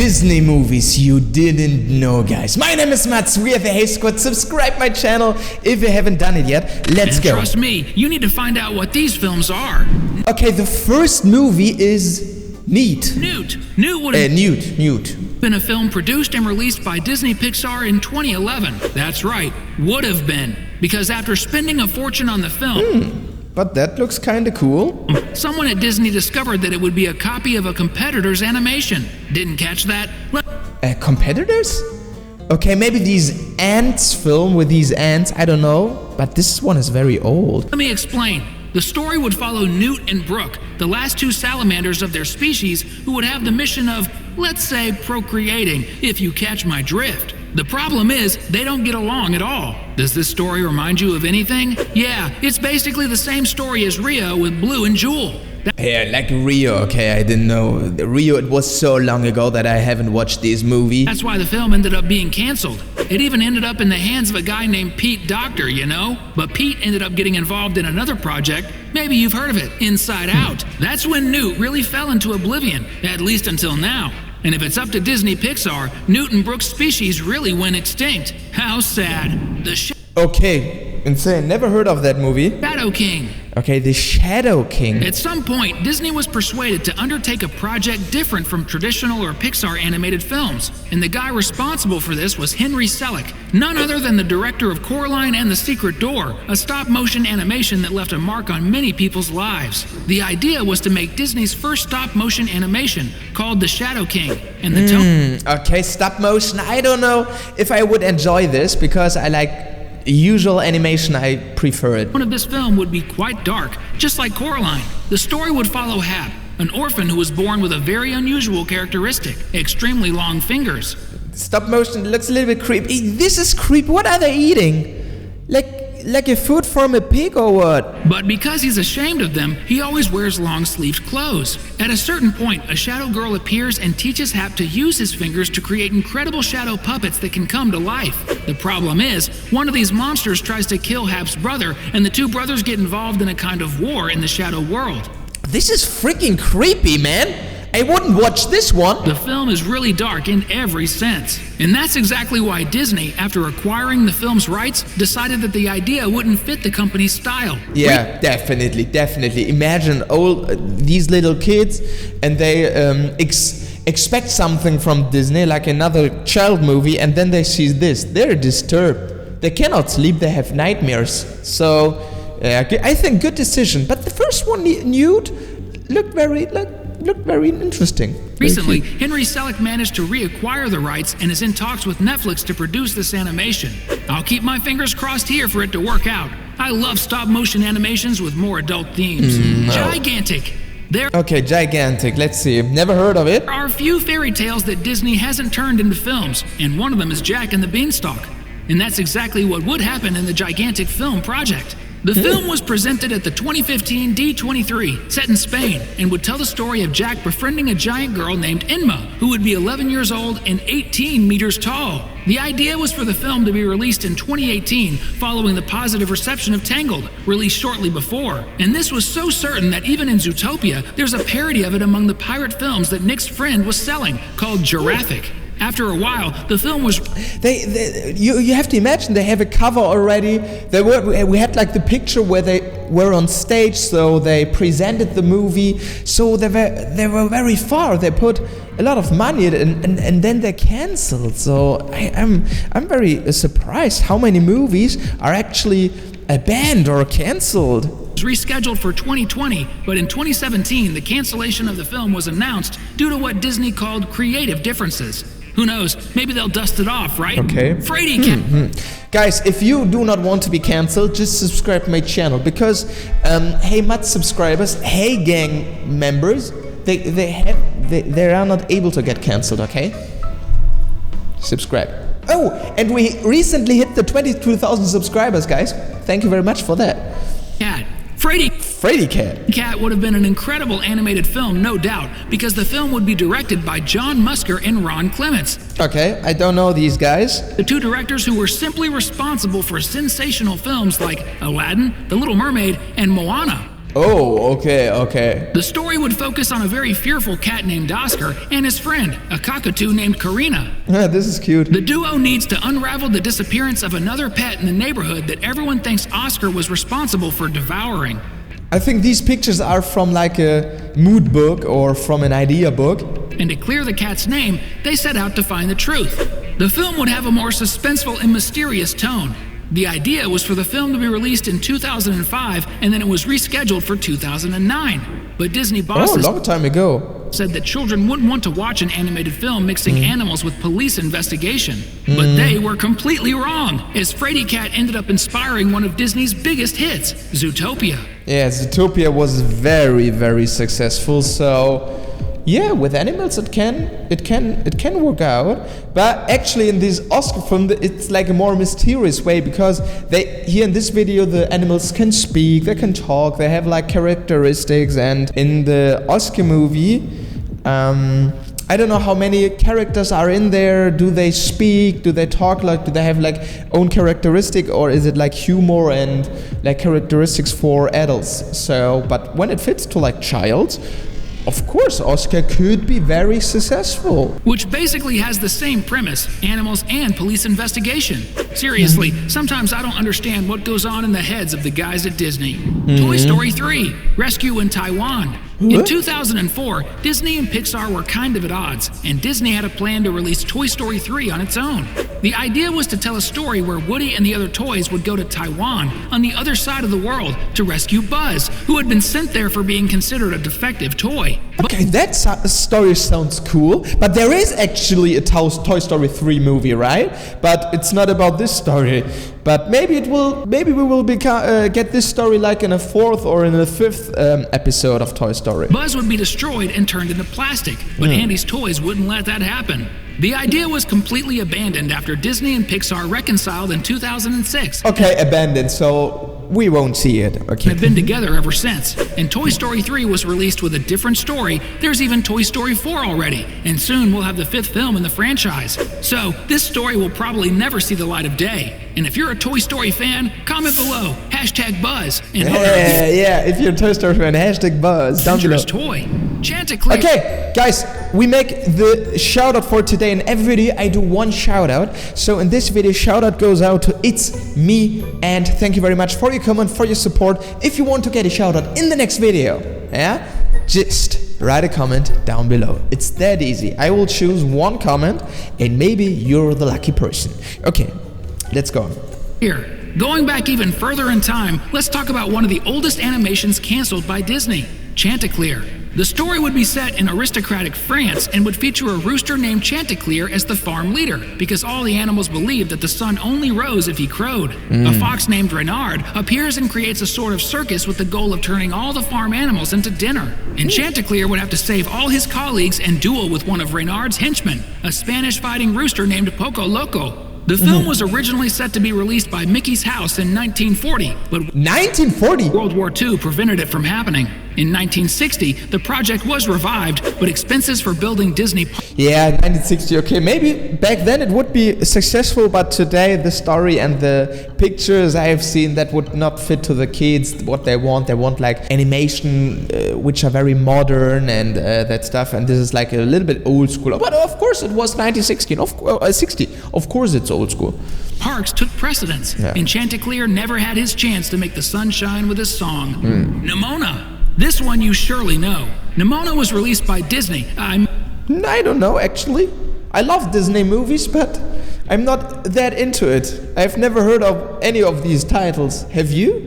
Disney movies you didn't know, guys. My name is Mats. We have a Hey Squad. Subscribe my channel if you haven't done it yet. Let's go. Trust me, you need to find out what these films are. Okay, the first movie is Newt. Newt would have Newt. been a film produced and released by Disney Pixar in 2011. That's right, would have been. Because after spending a fortune on the film, But that looks kinda cool. someone at Disney discovered that it would be a copy of a competitor's animation. Didn't catch that? Competitors? Okay, maybe these ants film with these ants, I don't know. But this one is very old. Let me explain. The story would follow Newt and Brooke, the last two salamanders of their species who would have the mission of, let's say, procreating, if you catch my drift. The problem is, they don't get along at all. Does this story remind you of anything? Yeah, it's basically the same story as Rio with Blue and Jewel. Yeah, like Rio, okay, I didn't know. Rio, it was so long ago that I haven't watched this movie. That's why the film ended up being canceled. It even ended up in the hands of a guy named Pete Docter, you know? But Pete ended up getting involved in another project. Maybe you've heard of it, Inside Out. That's when Newt really fell into oblivion, at least until now. And if it's up to Disney Pixar, Newt and Brooke's species really went extinct. How sad. Okay, insane. Never heard of that movie. Shadow King. Okay, the Shadow King. At some point, Disney was persuaded to undertake a project different from traditional or Pixar animated films. And the guy responsible for this was Henry Selick, none other than the director of Coraline and the Secret Door, a stop-motion animation that left a mark on many people's lives. The idea was to make Disney's first stop-motion animation, called The Shadow King. And the tone... Okay, stop motion. I don't know if I would enjoy this because I like usual animation. I prefer it. One of this film would be quite dark, just like Coraline. The story would follow Hap, an orphan who was born with a very unusual characteristic, extremely long fingers. Stop motion looks a little bit creepy. This is creepy. What are they eating? Like a food from a pig or what? But because he's ashamed of them, he always wears long-sleeved clothes. At a certain point, a shadow girl appears and teaches Hap to use his fingers to create incredible shadow puppets that can come to life. The problem is, one of these monsters tries to kill Hap's brother, and the two brothers get involved in a kind of war in the shadow world. This is freaking creepy, man. I wouldn't watch this one. The film is really dark in every sense. And that's exactly why Disney, after acquiring the film's rights, decided that the idea wouldn't fit the company's style. Yeah, definitely. Imagine these little kids and they expect something from Disney, like another child movie, and then they see this. They're disturbed. They cannot sleep, they have nightmares. So, I think good decision. But the first one, Newt, looked very interesting. Recently, Henry Selick managed to reacquire the rights and is in talks with Netflix to produce this animation. I'll keep my fingers crossed here for it to work out. I love stop-motion animations with more adult themes. Gigantic. Okay, Gigantic. Let's see. Never heard of it. There are a few fairy tales that Disney hasn't turned into films, and one of them is Jack and the Beanstalk. And that's exactly what would happen in the Gigantic film project. The film was presented at the 2015 D23, set in Spain, and would tell the story of Jack befriending a giant girl named Enma, who would be 11 years old and 18 meters tall. The idea was for the film to be released in 2018, following the positive reception of Tangled, released shortly before. And this was so certain that even in Zootopia, there's a parody of it among the pirate films that Nick's friend was selling, called Giraffic. After a while, the film was... You have to imagine they have a cover already. We had like the picture where they were on stage, so they presented the movie. So they were very far. They put a lot of money and then they canceled. So I'm very surprised how many movies are actually banned or canceled. Was rescheduled for 2020, but in 2017, the cancellation of the film was announced due to what Disney called creative differences. Who knows? Maybe they'll dust it off, right? Okay. Frady Guys, if you do not want to be cancelled, just subscribe to my channel because HeyMats subscribers, Hey Gang members, they are not able to get cancelled. Okay? Subscribe. Oh, and we recently hit the 22,000 subscribers, guys. Thank you very much for that. Cat. Frady Cat would have been an incredible animated film, no doubt, because the film would be directed by John Musker and Ron Clements. Okay, I don't know these guys. The two directors who were simply responsible for sensational films like Aladdin, The Little Mermaid, and Moana. Oh, okay. The story would focus on a very fearful cat named Oscar and his friend, a cockatoo named Karina. This is cute. The duo needs to unravel the disappearance of another pet in the neighborhood that everyone thinks Oscar was responsible for devouring. I think these pictures are from like a mood book or from an idea book. And to clear the cat's name, they set out to find the truth. The film would have a more suspenseful and mysterious tone. The idea was for the film to be released in 2005, and then it was rescheduled for 2009. But Disney bosses long time ago said that children wouldn't want to watch an animated film mixing animals with police investigation. But they were completely wrong, as Frady Cat ended up inspiring one of Disney's biggest hits, Zootopia. Yeah, Zootopia was very, very successful, so yeah, with animals it can work out. But actually in this Oscar film it's like a more mysterious way, because here in this video the animals can speak, they can talk, they have like characteristics, and in the Oscar movie I don't know how many characters are in there. Do they speak? Do they talk? Like, do they have like own characteristic, or is it like humor and like characteristics for adults? So, but when it fits to like child, of course, Oscar could be very successful. Which basically has the same premise, animals and police investigation. Seriously, sometimes I don't understand what goes on in the heads of the guys at Disney. Toy Story 3, Rescue in Taiwan. In 2004, Disney and Pixar were kind of at odds, and Disney had a plan to release Toy Story 3 on its own. The idea was to tell a story where Woody and the other toys would go to Taiwan, on the other side of the world, to rescue Buzz, who had been sent there for being considered a defective toy. Okay, that story sounds cool, but there is actually a Toy Story 3 movie, right? But it's not about this story. But maybe we will get this story like in a 4th or in a 5th episode of Toy Story. Buzz would be destroyed and turned into plastic, but Andy's toys wouldn't let that happen. The idea was completely abandoned after Disney and Pixar reconciled in 2006. Okay, abandoned, so we won't see it. Okay. They've been together ever since. And Toy Story 3 was released with a different story. There's even Toy Story 4 already. And soon we'll have the 5th film in the franchise. So this story will probably never see the light of day. And if you're a Toy Story fan, comment below, #Buzz. Yeah, if you're a Toy Story fan, #Buzz down below. Toy. Chanticleer. Okay, guys, we make the shout out for today. In every video I do one shout out. So in this video, shout out goes out to It's Me, and thank you very much for your comment, for your support. If you want to get a shout out in the next video, yeah, just write a comment down below. It's that easy. I will choose one comment and maybe you're the lucky person. Okay, let's go. Here, going back even further in time, let's talk about one of the oldest animations canceled by Disney, Chanticleer. The story would be set in aristocratic France and would feature a rooster named Chanticleer as the farm leader, because all the animals believed that the sun only rose if he crowed. A fox named Renard appears and creates a sort of circus with the goal of turning all the farm animals into dinner. And Chanticleer would have to save all his colleagues and duel with one of Renard's henchmen, a Spanish fighting rooster named Poco Loco. The film was originally set to be released by Mickey's House in 1940, but 1940? World War II prevented it from happening. In 1960, the project was revived, but expenses for building Disney... Yeah, 1960, okay, maybe back then it would be successful, but today the story and the pictures I have seen, that would not fit to the kids, what they want. They want like animation, which are very modern and that stuff, and this is like a little bit old school. But of course it was 1960, 60. Of course it's old school. Parks took precedence, and Chanticleer never had his chance to make the sun shine with his song. Nimona. This one you surely know. Nimona was released by Disney. I don't know, actually. I love Disney movies, but I'm not that into it. I've never heard of any of these titles. Have you?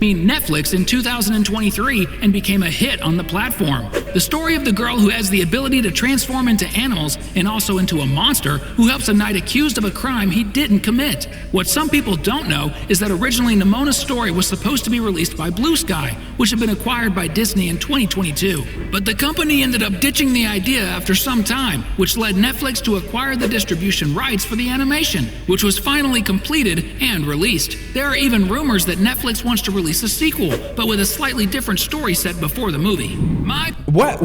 Netflix in 2023 and became a hit on the platform. The story of the girl who has the ability to transform into animals and also into a monster who helps a knight accused of a crime he didn't commit. What some people don't know is that originally Nimona's story was supposed to be released by Blue Sky, which had been acquired by Disney in 2022. But the company ended up ditching the idea after some time, which led Netflix to acquire the distribution rights for the animation, which was finally completed and released. There are even rumors that Netflix wants to release a sequel, but with a slightly different story set before the movie. But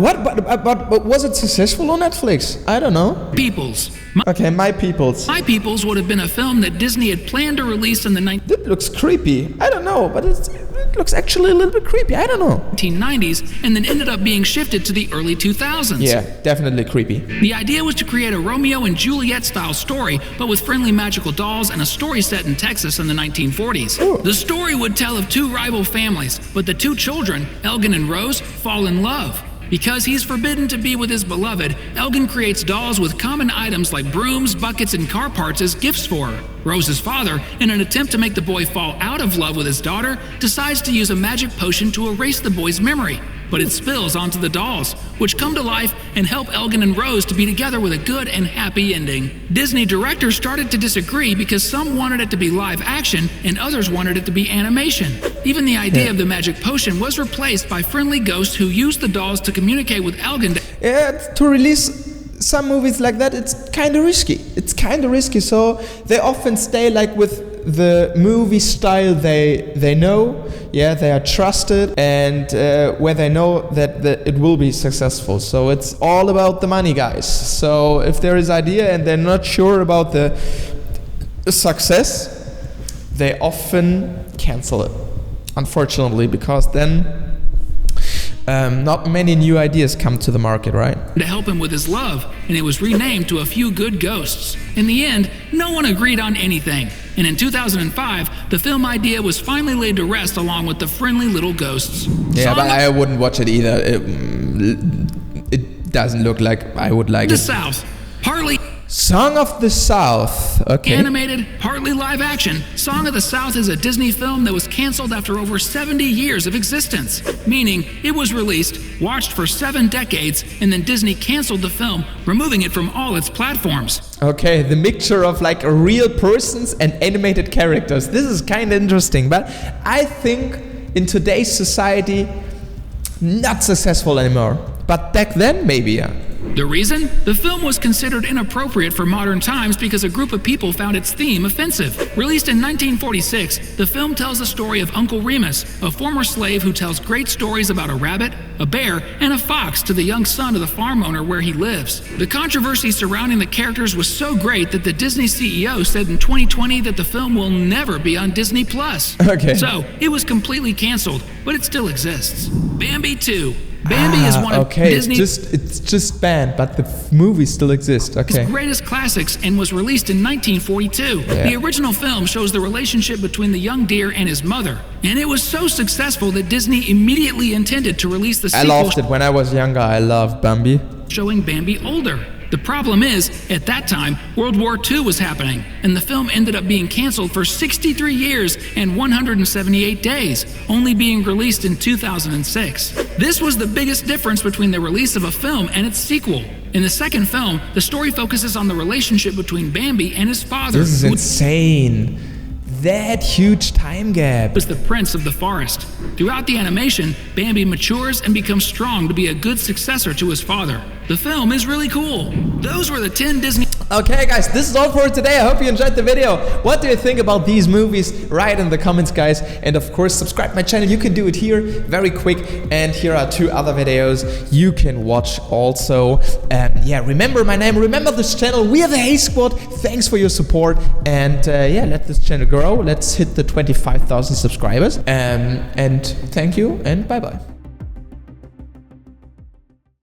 was it successful on Netflix? I don't know. Peoples. My Peoples. My Peoples would have been a film that Disney had planned to release in the That looks creepy. I don't know, but it looks actually a little bit creepy. I don't know. 1990s and then ended up being shifted to the early 2000s. Yeah, definitely creepy. The idea was to create a Romeo and Juliet style story, but with friendly magical dolls and a story set in Texas in the 1940s. Ooh. The story would tell of two rival families, but the two children, Elgin and Rose, fall in love. Because he's forbidden to be with his beloved, Elgin creates dolls with common items like brooms, buckets, and car parts as gifts for her. Rose's father, in an attempt to make the boy fall out of love with his daughter, decides to use a magic potion to erase the boy's memory. But it spills onto the dolls, which come to life and help Elgin and Rose to be together with a good and happy ending. Disney directors started to disagree because some wanted it to be live action and others wanted it to be animation. Even the idea of the magic potion was replaced by friendly ghosts who used the dolls to communicate with Elgin. To release some movies like that, it's kind of risky. So they often stay like with the movie style they know. Yeah, they are trusted, and where they know that it will be successful. So it's all about the money, guys. So if there is idea and they're not sure about the success, they often cancel it, unfortunately, because then not many new ideas come to the market, right? To help him with his love, and it was renamed to A Few Good Ghosts. In the end, no one agreed on anything. And in 2005, the film idea was finally laid to rest along with the friendly little ghosts. Yeah, but I wouldn't watch it either. It doesn't look like I would like it. The South. Partly Song of the South. Okay. animated, partly live action, Song of the South is a Disney film that was canceled after over 70 years of existence. Meaning, it was released, watched for 7 decades, and then Disney canceled the film, removing it from all its platforms. Okay, the mixture of like real persons and animated characters. This is kind of interesting, but I think in today's society, not successful anymore. But back then, maybe, yeah. The reason? The film was considered inappropriate for modern times because a group of people found its theme offensive. Released in 1946, the film tells the story of Uncle Remus, a former slave who tells great stories about a rabbit, a bear, and a fox to the young son of the farm owner where he lives. The controversy surrounding the characters was so great that the Disney CEO said in 2020 that the film will never be on Disney+. Okay. So, it was completely canceled, but it still exists. Bambi 2. Bambi is one of Disney's it's just banned, but the movie still exists. Okay. greatest classics and was released in 1942. Yeah. The original film shows the relationship between the young deer and his mother. And it was so successful that Disney immediately intended to release the I sequel loved it. When I was younger, I loved Bambi. showing Bambi older. The problem is, at that time, World War II was happening, and the film ended up being canceled for 63 years and 178 days, only being released in 2006. This was the biggest difference between the release of a film and its sequel. In the second film, the story focuses on the relationship between Bambi and his father. This is insane. That huge time gap. Was the prince of the forest. Throughout the animation, Bambi matures and becomes strong to be a good successor to his father. The film is really cool. Those were the 10 Disney... Okay guys, this is all for today. I hope you enjoyed the video. What do you think about these movies? Write in the comments, guys. And of course, subscribe my channel. You can do it here very quick. And here are 2 other videos you can watch also. Yeah, remember my name. Remember this channel. We are the Hey Squad. Thanks for your support. And yeah, let this channel grow. Let's hit the 25,000 subscribers. And thank you and bye-bye.